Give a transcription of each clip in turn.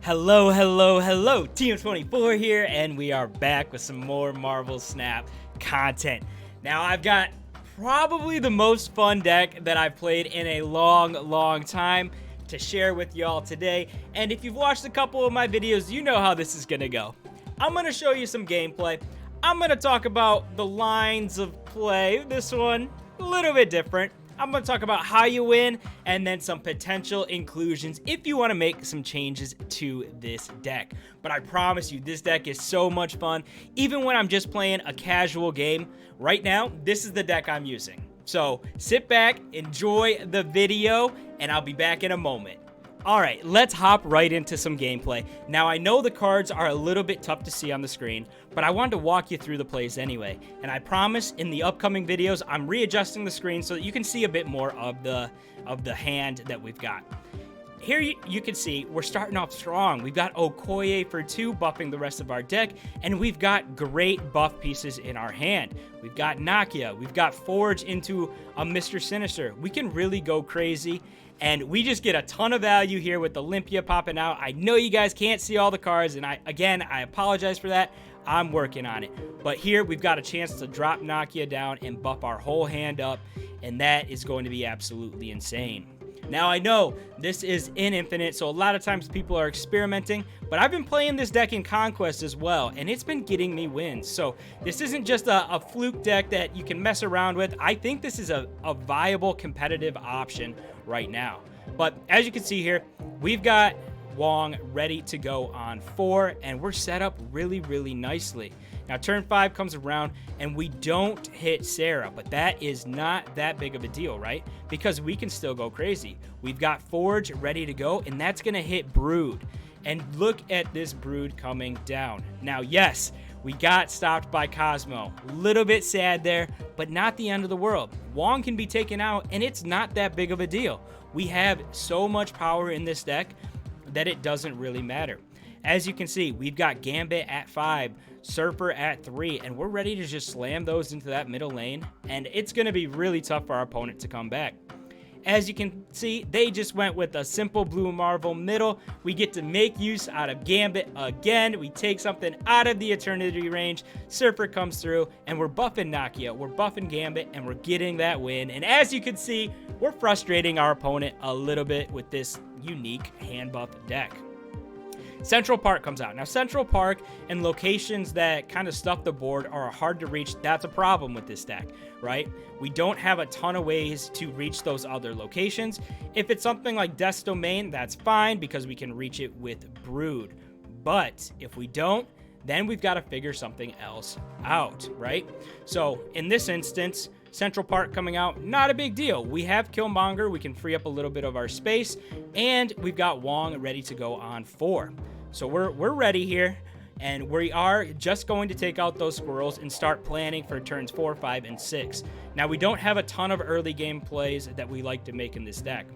Hello, hello, hello, Team 24 here, and we are back with some more Marvel Snap content. Now, I've got probably the most fun deck that I've played in a long time to share with y'all today, and if you've watched a couple of my videos, you know how this is gonna go. I'm gonna show you some gameplay. I'm gonna talk about the lines of play. This one, a little bit different. I'm going to talk about how you win and then some potential inclusions if you want to make some changes to this deck. But I promise you, this deck is so much fun. Even when I'm just playing a casual game, right now, this is the deck I'm using. So sit back, enjoy the video, and I'll be back in a moment. Alright, let's hop right into some gameplay. Now, I know the cards are a little bit tough to see on the screen, but I wanted to walk you through the plays anyway. And I promise in the upcoming videos, I'm readjusting the screen so that you can see a bit more of the hand that we've got. Here you can see we're starting off strong. We've got Okoye for 2 buffing the rest of our deck, and we've got great buff pieces in our hand. We've got Nakia, we've got Forge into a Mr. Sinister. We can really go crazy, and we just get a ton of value here with Olympia popping out. I know you guys can't see all the cards, and I apologize for that. I'm working on it. But here we've got a chance to drop Nakia down and buff our whole hand up, and that is going to be absolutely insane. Now, I know this is in Infinite, so a lot of times people are experimenting, but I've been playing this deck in Conquest as well, and it's been getting me wins. So this isn't just a fluke deck that you can mess around with. I think this is a viable competitive option right now. But as you can see here, we've got Wong ready to go on 4, and we're set up really nicely. Now, turn 5 comes around, and we don't hit Sera, but that is not that big of a deal, right? Because we can still go crazy. We've got Forge ready to go, and that's going to hit Brood. And look at this Brood coming down. Now, yes, we got stopped by Cosmo. A little bit sad there, but not the end of the world. Wong can be taken out, and it's not that big of a deal. We have so much power in this deck that it doesn't really matter. As you can see, we've got Gambit at 5, Surfer at 3, and we're ready to just slam those into that middle lane, and it's going to be really tough for our opponent to come back. As you can see, they just went with a simple blue Marvel middle. We get to make use out of Gambit again. We take something out of the Eternity range. Surfer comes through, and we're buffing Nakia. We're buffing Gambit, and we're getting that win. And as you can see, we're frustrating our opponent a little bit with this unique hand buff deck. Central Park comes out. Now, Central Park and locations that kind of stuff the board are hard to reach. That's a problem with this deck, right? We don't have a ton of ways to reach those other locations. If it's something like Death's Domain, that's fine because we can reach it with Brood. But if we don't, then we've got to figure something else out, right? So in this instance, Central Park coming out, not a big deal. We have Killmonger, we can free up a little bit of our space, and we've got Wong ready to go on 4. So we're ready here, and we are just going to take out those squirrels and start planning for turns 4, 5, and 6. Now, we don't have a ton of early game plays that we like to make in this deck.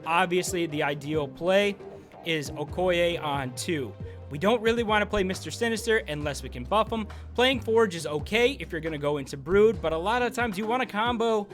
Obviously, the ideal play is Okoye on 2. We don't really want to play Mr. Sinister unless we can buff him. Playing Forge is okay if you're going to go into Brood, but a lot of times you want to combo,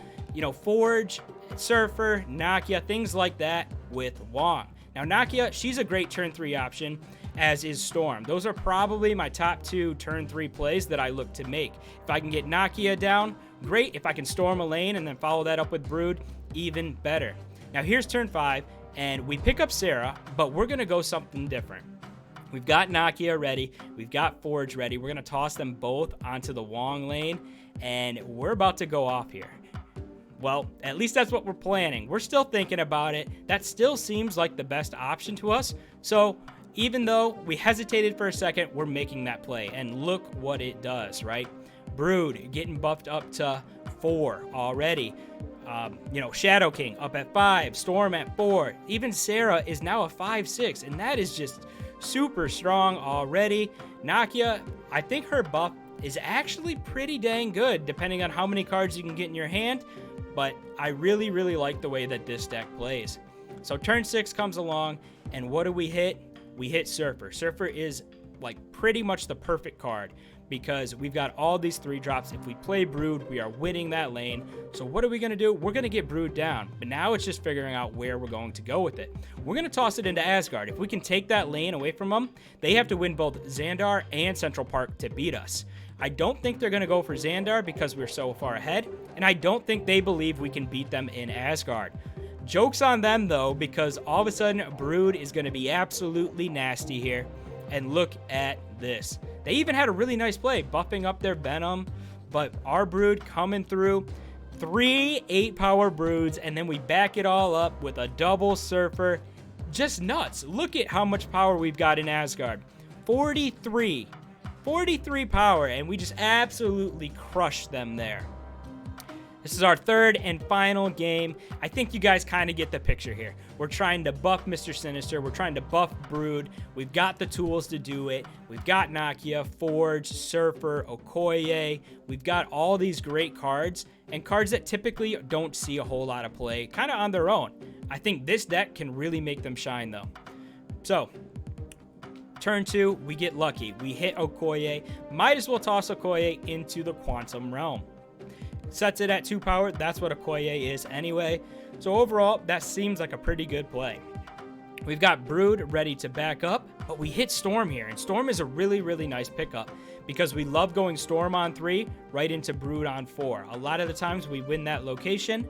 Forge, Surfer, Nakia, things like that with Wong. Now, Nakia, she's a great turn 3 option, as is Storm. Those are probably my top 2 turn 3 plays that I look to make. If I can get Nakia down, great. If I can storm a lane and then follow that up with Brood, even better. Now, here's turn 5, and we pick up Sera, but we're going to go something different. We've got Nakia ready. We've got Forge ready. We're going to toss them both onto the Wong lane, and we're about to go off here. Well, at least that's what we're planning. We're still thinking about it. That still seems like the best option to us. So even though we hesitated for a second, we're making that play. And look what it does, right? Brood getting buffed up to 4 already. Shadow King up at 5. Storm at 4. Even Sera is now a 5/6. And that is just super strong already. Nakia, I think her buff is actually pretty dang good, depending on how many cards you can get in your hand. But I really like the way that this deck plays. So turn 6 comes along, and what do we hit? We hit Surfer. Surfer is like pretty much the perfect card because we've got all these 3-drops. If we play Brood, we are winning that lane. So what are we going to do? We're going to get Brood down, but now it's just figuring out where we're going to go with it. We're going to toss it into Asgard. If we can take that lane away from them, they have to win both Xandar and Central Park to beat us. I don't think they're going to go for Xandar because we're so far ahead, and I don't think they believe we can beat them in Asgard. Joke's on them, though, because all of a sudden, Brood is going to be absolutely nasty here. And look at this. They even had a really nice play, buffing up their Venom, but our Brood coming through. 3 8-power Broods, and then we back it all up with a double Surfer. Just nuts. Look at how much power we've got in Asgard. 43 power, and we just absolutely crushed them there. This is our third and final game. I think you guys kind of get the picture here. We're trying to buff Mr. Sinister. We're trying to buff Brood. We've got the tools to do it. We've got Nakia, Forge, Surfer, Okoye. We've got all these great cards, and cards that typically don't see a whole lot of play, kind of on their own. I think this deck can really make them shine, though. So, turn 2, we get lucky. We hit Okoye. Might as well toss Okoye into the Quantum Realm. Sets it at 2 power. That's what Okoye is anyway. So overall, that seems like a pretty good play. We've got Brood ready to back up, but we hit Storm here. And Storm is a really, really nice pickup because we love going Storm on 3 right into Brood on 4. A lot of the times we win that location,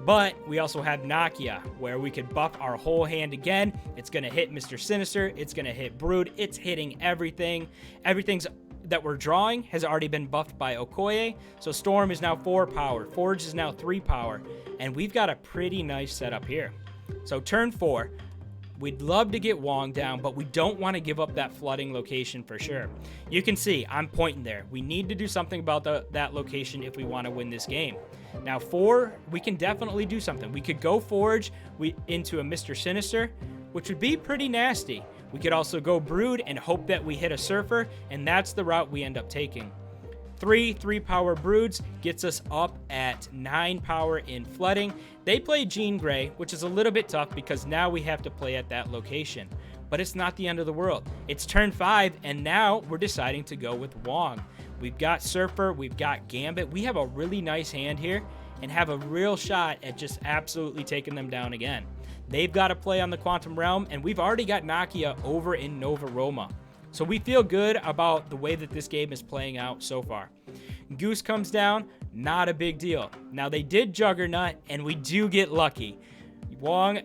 but we also have Nakia where we could buff our whole hand again. It's going to hit Mr. Sinister. It's going to hit Brood. It's hitting everything. Everything's that we're drawing has already been buffed by Okoye. So Storm is now 4 power. Forge is now 3 power. And we've got a pretty nice setup here. So turn 4. We'd love to get Wong down, but we don't want to give up that flooding location for sure. You can see I'm pointing there. We need to do something about that location if we want to win this game. Now 4, we can definitely do something. We could go Forge into a Mr. Sinister, which would be pretty nasty. We could also go Brood and hope that we hit a Surfer, and that's the route we end up taking. 3 3-power Broods gets us up at 9 power in flooding. They play Jean Grey, which is a little bit tough because now we have to play at that location. But it's not the end of the world. It's turn 5, and now we're deciding to go with Wong. We've got Surfer, we've got Gambit. We have a really nice hand here and have a real shot at just absolutely taking them down again. They've got to play on the Quantum Realm, and we've already got Nakia over in Nova Roma. So we feel good about the way that this game is playing out so far. Goose comes down, not a big deal. Now they did Juggernaut, and we do get lucky. Wong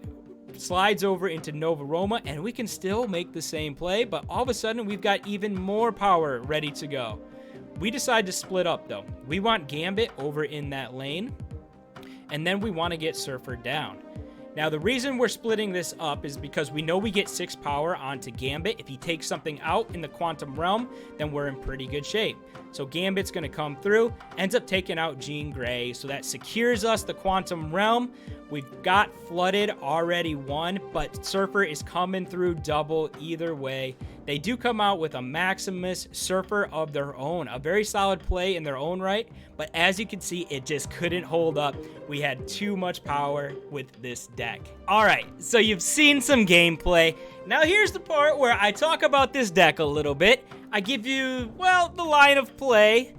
slides over into Nova Roma, and we can still make the same play, but all of a sudden we've got even more power ready to go. We decide to split up, though. We want Gambit over in that lane, and then we want to get Surfer down. Now, the reason we're splitting this up is because we know we get 6 power onto Gambit. If he takes something out in the Quantum Realm, then we're in pretty good shape. So Gambit's going to come through, ends up taking out Jean Grey, so that secures us the Quantum Realm. We've got Flooded already won, but Surfer is coming through double either way. They do come out with a Maximus Surfer of their own, a very solid play in their own right, but as you can see, it just couldn't hold up. We had too much power with this deck. All right, so you've seen some gameplay. Now here's the part where I talk about this deck a little bit. I give you, well, the line of play,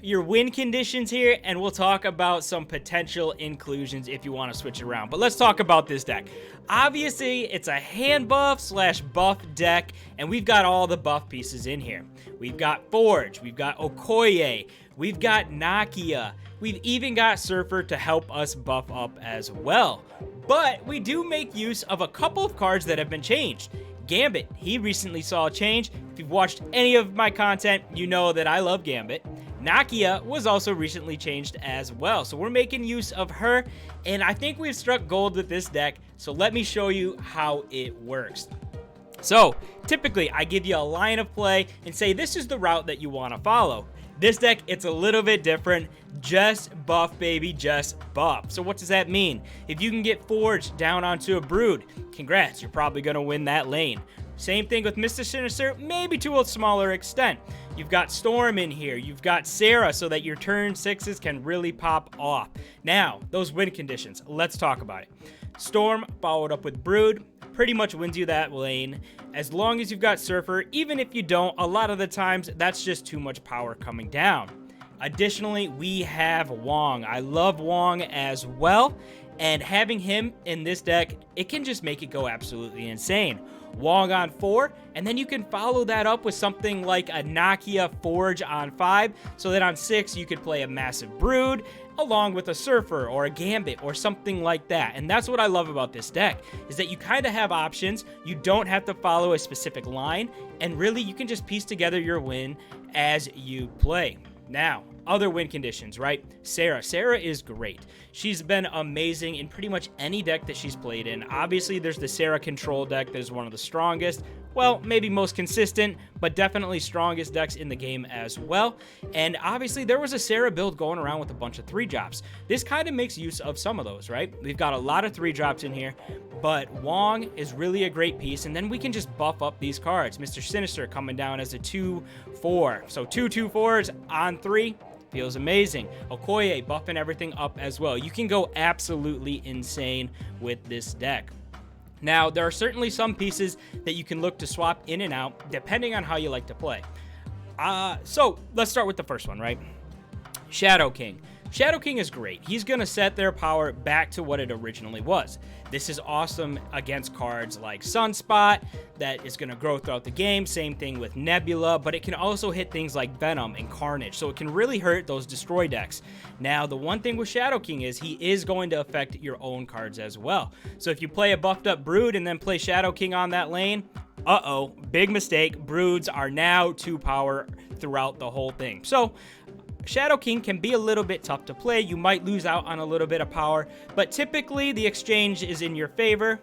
your win conditions here, and we'll talk about some potential inclusions if you want to switch it around. But let's talk about this deck. Obviously, it's a hand buff / buff deck, and we've got all the buff pieces in here. We've got Forge, we've got Okoye, we've got Nakia, we've even got Surfer to help us buff up as well. But we do make use of a couple of cards that have been changed. Gambit, he recently saw a change. If you've watched any of my content, you know that I love Gambit. Nakia was also recently changed as well, so we're making use of her, and I think we've struck gold with this deck, so let me show you how it works. So, typically, I give you a line of play and say this is the route that you want to follow. This deck, it's a little bit different. Just buff, baby, just buff. So what does that mean? If you can get Forge down onto a Brood, congrats, you're probably going to win that lane. Same thing with Mr. Sinister, maybe to a smaller extent. You've got Storm in here. You've got Sera so that your turn 6s can really pop off. Now, those win conditions, let's talk about it. Storm followed up with Brood. pretty much wins you that lane as long as you've got Surfer. Even if you don't, a lot of the times that's just too much power coming down. Additionally, we have Wong. I love Wong as well, and having him in this deck, it can just make it go absolutely insane. Wong on 4, and then you can follow that up with something like a Nakia Forge on 5, so that on 6 you could play a massive Brood along with a Surfer or a Gambit or something like that. And that's what I love about this deck, is that you kind of have options. You don't have to follow a specific line, and really you can just piece together your win as you play. Now, other win conditions, right? Sera. Sera is great. She's been amazing in pretty much any deck that she's played in. Obviously, there's the Sera control deck that is one of the strongest. Well, maybe most consistent, but definitely strongest decks in the game as well. And obviously, there was a Sera build going around with a bunch of 3-drops. This kind of makes use of some of those, right? We've got a lot of 3-drops in here, but Wong is really a great piece, and then we can just buff up these cards. Mr. Sinister coming down as a 2/4. So 2/4s on 3. Feels amazing. Okoye buffing everything up as well. You can go absolutely insane with this deck. Now, there are certainly some pieces that you can look to swap in and out depending on how you like to play. So let's start with the first one, right? Shadow King. Shadow King is great. He's going to set their power back to what it originally was. This is awesome against cards like Sunspot that is going to grow throughout the game. Same thing with Nebula, but it can also hit things like Venom and Carnage, so it can really hurt those destroy decks. Now, the one thing with Shadow King is he is going to affect your own cards as well. So if you play a buffed up Brood and then play Shadow King on that lane, big mistake. Broods are now 2 power throughout the whole thing. So Shadow King can be a little bit tough to play. You might lose out on a little bit of power, but typically the exchange is in your favor.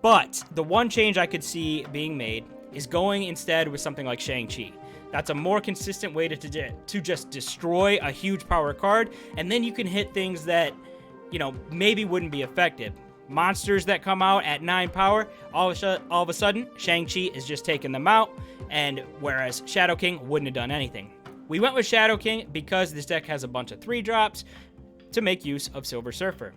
But the one change I could see being made is going instead with something like Shang-Chi. That's a more consistent way to just destroy a huge power card, and then you can hit things that, you know, maybe wouldn't be effective. Monsters that come out at 9 power, all of a sudden, Shang-Chi is just taking them out, and whereas Shadow King wouldn't have done anything. We went with Shadow King because this deck has a bunch of 3-drops to make use of Silver Surfer.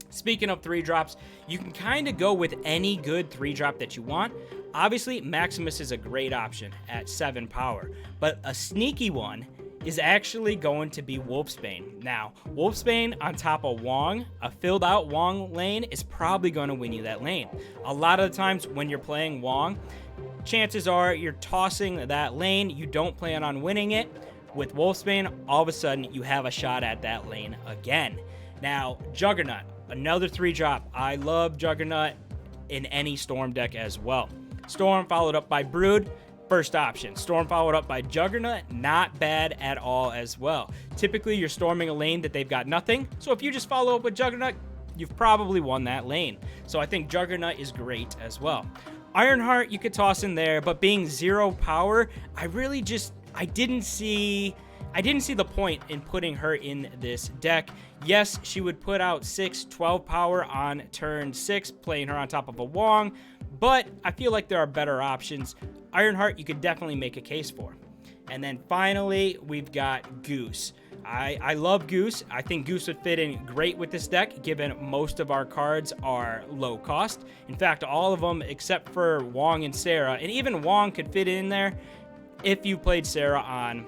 Speaking of 3-drops, you can kind of go with any good 3-drop that you want. Obviously, Maximus is a great option at 7 power, but a sneaky one is actually going to be Wolfsbane. Now, Wolfsbane on top of Wong, a filled out Wong lane is probably going to win you that lane. A lot of the times when you're playing Wong, chances are you're tossing that lane, you don't plan on winning it. With Wolfsbane, all of a sudden you have a shot at that lane again. Now, Juggernaut, another 3-drop. I love Juggernaut in any Storm deck as well. Storm followed up by Brood, first option. Storm followed up by Juggernaut, not bad at all as well. Typically, you're storming a lane that they've got nothing, so if you just follow up with Juggernaut, you've probably won that lane. So I think Juggernaut is great as well. Ironheart you could toss in there, but being 0 power, I didn't see the point in putting her in this deck. Yes, she would put out 12 power on turn 6, playing her on top of a Wong, but I feel like there are better options. Ironheart you could definitely make a case for. And then finally, we've got Goose. I love Goose. I think Goose would fit in great with this deck, given most of our cards are low cost. In fact, all of them except for Wong and Sera, and even Wong could fit in there if you played Sera on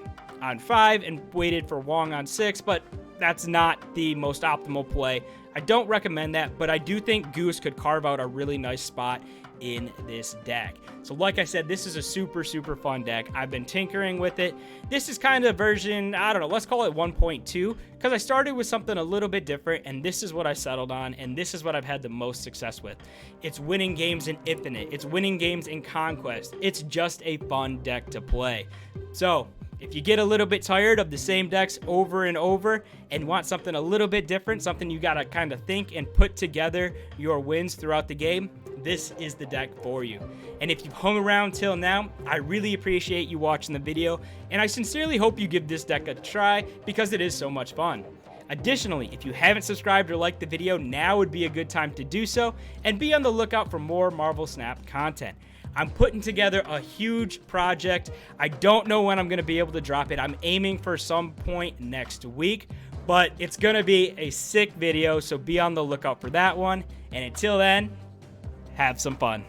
5 and waited for Wong on 6, but that's not the most optimal play. I don't recommend that, but I do think Goose could carve out a really nice spot in this deck. So like I said, this is a super fun deck. I've been tinkering with it. This is kind of version, I don't know, let's call it 1.2, because I started with something a little bit different, and this is what I settled on, and this is what I've had the most success with. It's winning games in Infinite. It's winning games in Conquest. It's just a fun deck to play. So if you get a little bit tired of the same decks over and over and want something a little bit different, something you got to kind of think and put together your wins throughout the game, this is the deck for you. And if you've hung around till now, I really appreciate you watching the video, and I sincerely hope you give this deck a try because it is so much fun. Additionally, if you haven't subscribed or liked the video, now would be a good time to do so, and be on the lookout for more Marvel Snap content. I'm putting together a huge project. I don't know when I'm going to be able to drop it. I'm aiming for some point next week, but it's going to be a sick video, so be on the lookout for that one. And until then, have some fun.